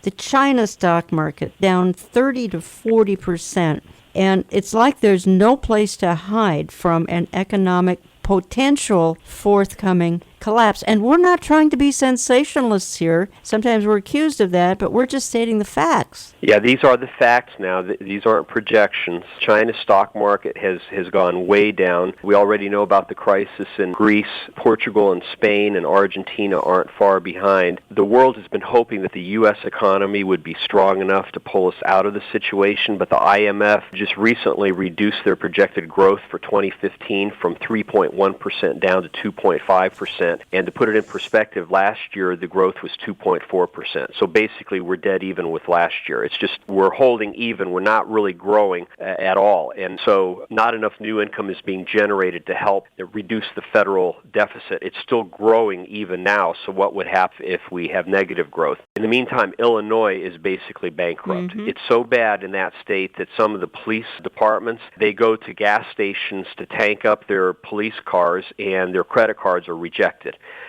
The China stock market down 30 to 40%. And it's like there's no place to hide from an economic potential forthcoming collapse. And we're not trying to be sensationalists here. Sometimes we're accused of that, but we're just stating the facts. Yeah, these are the facts now. These aren't projections. China's stock market has gone way down. We already know about the crisis in Greece. Portugal and Spain and Argentina aren't far behind. The world has been hoping that the U.S. economy would be strong enough to pull us out of the situation, but the IMF just recently reduced their projected growth for 2015 from 3.1% down to 2.5%. And to put it in perspective, last year the growth was 2.4%. So basically we're dead even with last year. It's just we're holding even. We're not really growing at all. And so not enough new income is being generated to help reduce the federal deficit. It's still growing even now. So what would happen if we have negative growth? In the meantime, Illinois is basically bankrupt. Mm-hmm. It's so bad in that state that some of the police departments, they go to gas stations to tank up their police cars and their credit cards are rejected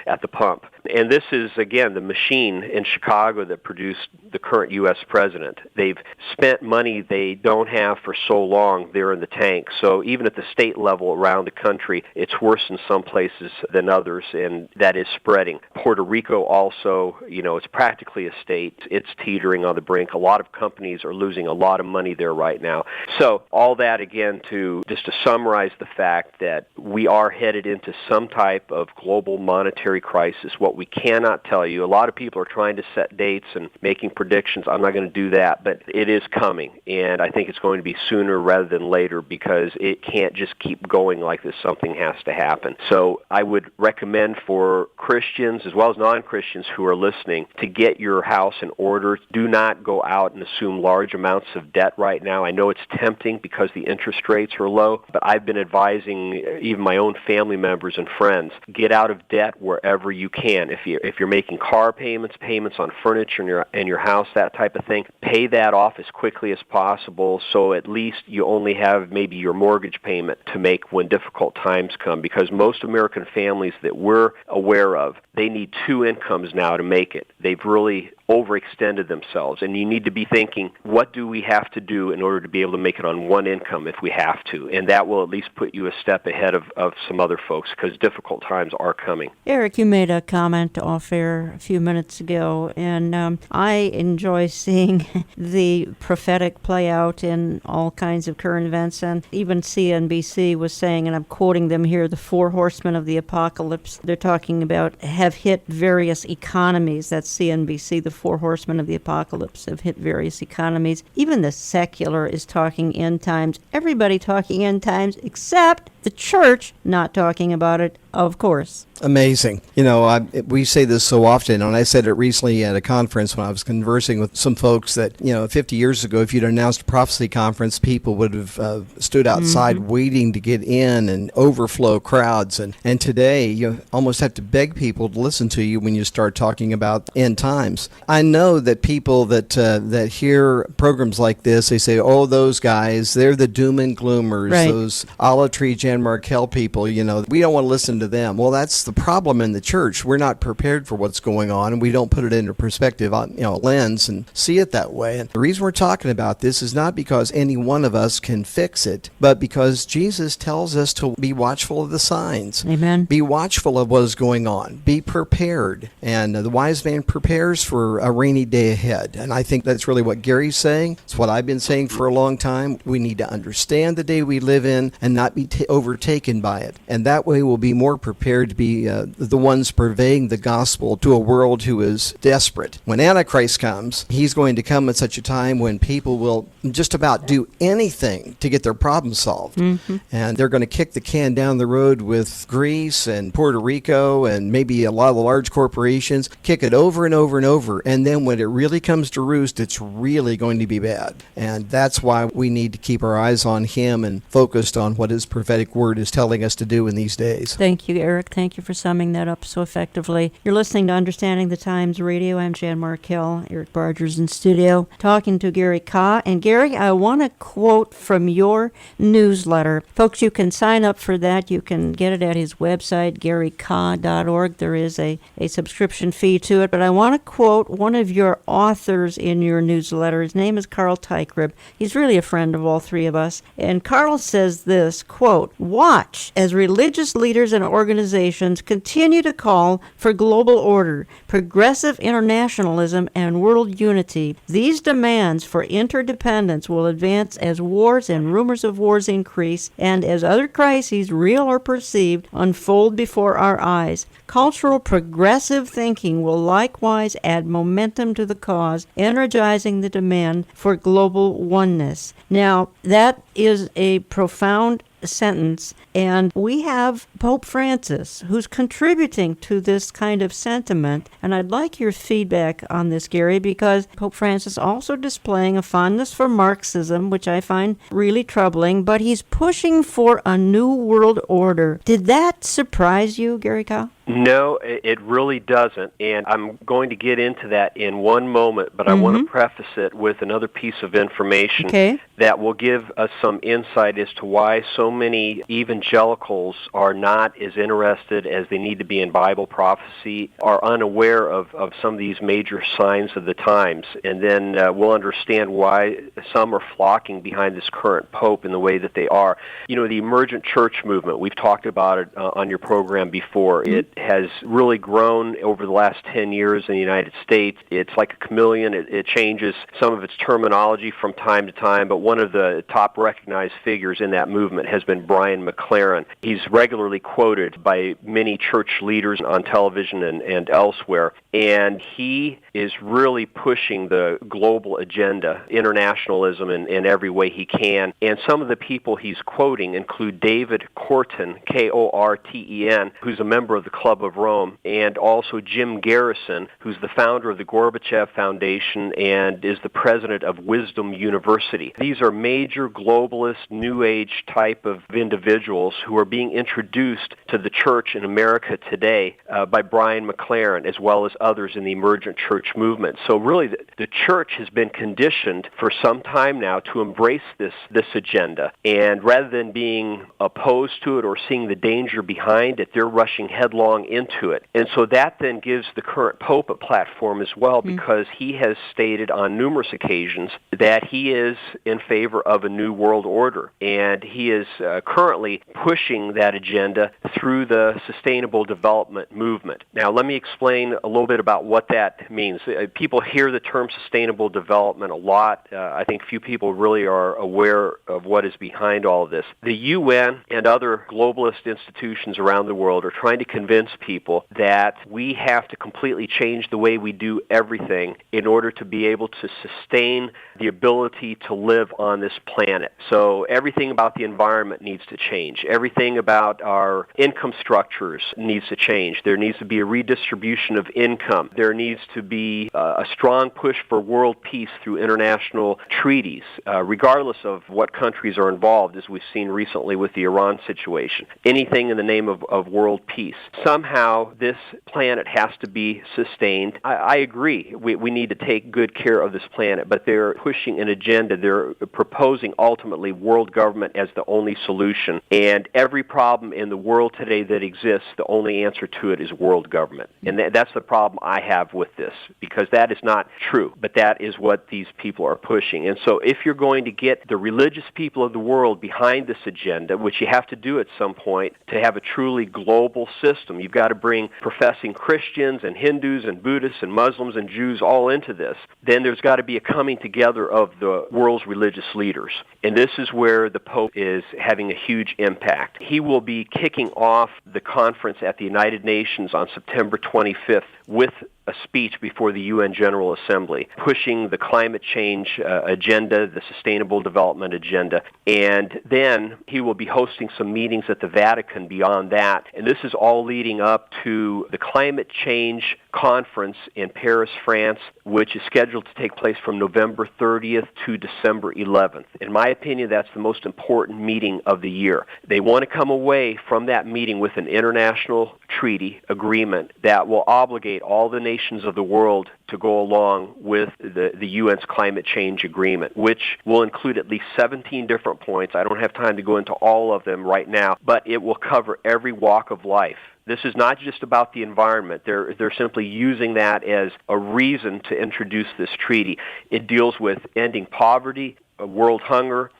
at the pump. And this is, again, the machine in Chicago that produced the current U.S. president. They've spent money they don't have for so long there in the tank. So even at the state level around the country, it's worse in some places than others, and that is spreading. Puerto Rico also, it's practically a state. It's teetering on the brink. A lot of companies are losing a lot of money there right now. So all that, again, to summarize the fact that we are headed into some type of global monetary crisis. What we cannot tell you, a lot of people are trying to set dates and making predictions. I'm not going to do that, but it is coming, and I think it's going to be sooner rather than later because it can't just keep going like this. Something has to happen. So I would recommend for Christians as well as non-Christians who are listening to get your house in order. Do not go out and assume large amounts of debt right now. I know it's tempting because the interest rates are low, but I've been advising even my own family members and friends, get out of debt wherever you can. If you're making car payments on furniture in your house, that type of thing, pay that off as quickly as possible so at least you only have maybe your mortgage payment to make when difficult times come, because most American families that we're aware of, they need two incomes now to make it. They've really overextended themselves, and you need to be thinking, what do we have to do in order to be able to make it on one income if we have to? And that will at least put you a step ahead of some other folks, because difficult times are coming. Eric, you made a comment off air a few minutes ago, and I enjoy seeing the prophetic play out in all kinds of current events, and even CNBC was saying, and I'm quoting them here, the four horsemen of the apocalypse they're talking about have hit various economies. That's CNBC, the four horsemen of the apocalypse have hit various economies. Even the secular is talking end times. Everybody talking end times except the church not talking about it, of course. Amazing. We say this so often, and I said it recently at a conference when I was conversing with some folks that, 50 years ago, if you'd announced a prophecy conference, people would have stood outside waiting to get in and overflow crowds. And today, you almost have to beg people to listen to you when you start talking about end times. I know that people that hear programs like this, they say, oh, those guys, they're the doom and gloomers, right. Those Olive Tree Jan Markell people, we don't want to listen to them. Well, that's the problem in the church. We're not prepared for what's going on, and we don't put it into perspective, lens, and see it that way. And the reason we're talking about this is not because any one of us can fix it, but because Jesus tells us to be watchful of the signs. Amen. Be watchful of what is going on. Be prepared. And the wise man prepares for a rainy day ahead. And I think that's really what Gary's saying. It's what I've been saying for a long time. We need to understand the day we live in and not be overtaken by it. And that way we'll be more prepared to be the ones purveying the gospel to a world who is desperate. When Antichrist comes, he's going to come at such a time when people will just about do anything to get their problems solved. Mm-hmm. And they're going to kick the can down the road with Greece and Puerto Rico and maybe a lot of the large corporations, kick it over and over and over. And then when it really comes to roost, it's really going to be bad. And that's why we need to keep our eyes on him and focused on what his prophetic prophetic word is telling us to do in these days. Thank you, Eric. Thank you for summing that up so effectively. You're listening to Understanding the Times Radio. I'm Jan Markell. Eric Barger's in studio talking to Gary Kah. And Gary, I want to quote from your newsletter. Folks, you can sign up for that. You can get it at his website, garykah.org. There is a subscription fee to it. But I want to quote one of your authors in your newsletter. His name is Carl Teichrieb. He's really a friend of all three of us. And Carl says this, quote, "Watch as religious leaders and organizations continue to call for global order, progressive internationalism, and world unity. These demands for interdependence will advance as wars and rumors of wars increase and as other crises, real or perceived, unfold before our eyes. Cultural progressive thinking will likewise add momentum to the cause, energizing the demand for global oneness." Now, that is a profound sentence, and we have Pope Francis who's contributing to this kind of sentiment, and I'd like your feedback on this, Gary, because Pope Francis also displaying a fondness for Marxism, which I find really troubling, but he's pushing for a new world order. Did that surprise you, Gary Kah? No, it really doesn't, and I'm going to get into that in one moment, but I want to preface it with another piece of information that will give us some insight as to why so many evangelicals are not as interested as they need to be in Bible prophecy, are unaware of some of these major signs of the times, and then we'll understand why some are flocking behind this current pope in the way that they are. You know, the emergent church movement, we've talked about it on your program before. It has really grown over the last 10 years in the United States. It's like a chameleon. It changes some of its terminology from time to time, but one of the top recognized figures in that movement has been Brian McLaren. He's regularly quoted by many church leaders on television and elsewhere, and he is really pushing the global agenda, internationalism in every way he can. And some of the people he's quoting include David Korten, Korten, who's a member of the Club of Rome, and also Jim Garrison, who's the founder of the Gorbachev Foundation and is the president of Wisdom University. These are major globalist, New Age type of individuals who are being introduced to the church in America today by Brian McLaren, as well as others in the emergent church movement. So really, the church has been conditioned for some time now to embrace this agenda, and rather than being opposed to it or seeing the danger behind it, they're rushing headlong into it. And so that then gives the current pope a platform as well, because he has stated on numerous occasions that he is in favor of a new world order, and he is currently pushing that agenda through the sustainable development movement. Now, let me explain a little bit about what that means. People hear the term sustainable development a lot. I think few people really are aware of what is behind all of this. The UN and other globalist institutions around the world are trying to convince people that we have to completely change the way we do everything in order to be able to sustain the ability to live on this planet. So everything about the environment needs to change. Everything about our income structures needs to change. There needs to be a redistribution of income. There needs to be a strong push for world peace through international treaties, regardless of what countries are involved, as we've seen recently with the Iran situation. Anything in the name of world peace. Somehow this planet has to be sustained. I agree. We need to take good care of this planet, but they're pushing an agenda. They're proposing ultimately world government as the only solution. And every problem in the world today that exists, the only answer to it is world government. And that's the problem I have with this, because that is not true, but that is what these people are pushing. And so if you're going to get the religious people of the world behind this agenda, which you have to do at some point to have a truly global system, you've got to bring professing Christians and Hindus and Buddhists and Muslims and Jews all into this, then there's got to be a coming together of the world's religious leaders. And this is where the Pope is having a huge impact. He will be kicking off the conference at the United Nations on September 25th, with a speech before the UN General Assembly, pushing the climate change agenda, the sustainable development agenda, and then he will be hosting some meetings at the Vatican beyond that. And this is all leading up to the climate change conference in Paris, France, which is scheduled to take place from November 30th to December 11th. In my opinion, that's the most important meeting of the year. They want to come away from that meeting with an international treaty agreement that will obligate all the nations of the world to go along with the UN's climate change agreement, which will include at least 17 different points. I don't have time to go into all of them right now, but it will cover every walk of life. This is not just about the environment. They're simply using that as a reason to introduce this treaty. It deals with ending poverty, world hunger,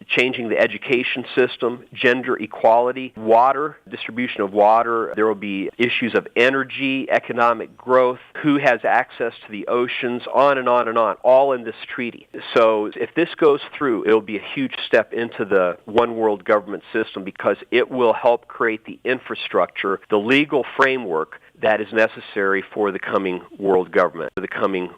changing the education system, gender equality, water, distribution of water. There will be issues of energy, economic growth, who has access to the oceans, on and on and on, all in this treaty. So if this goes through, it'll be a huge step into the one world government system because it will help create the infrastructure, the legal framework that is necessary for the coming world government, for the coming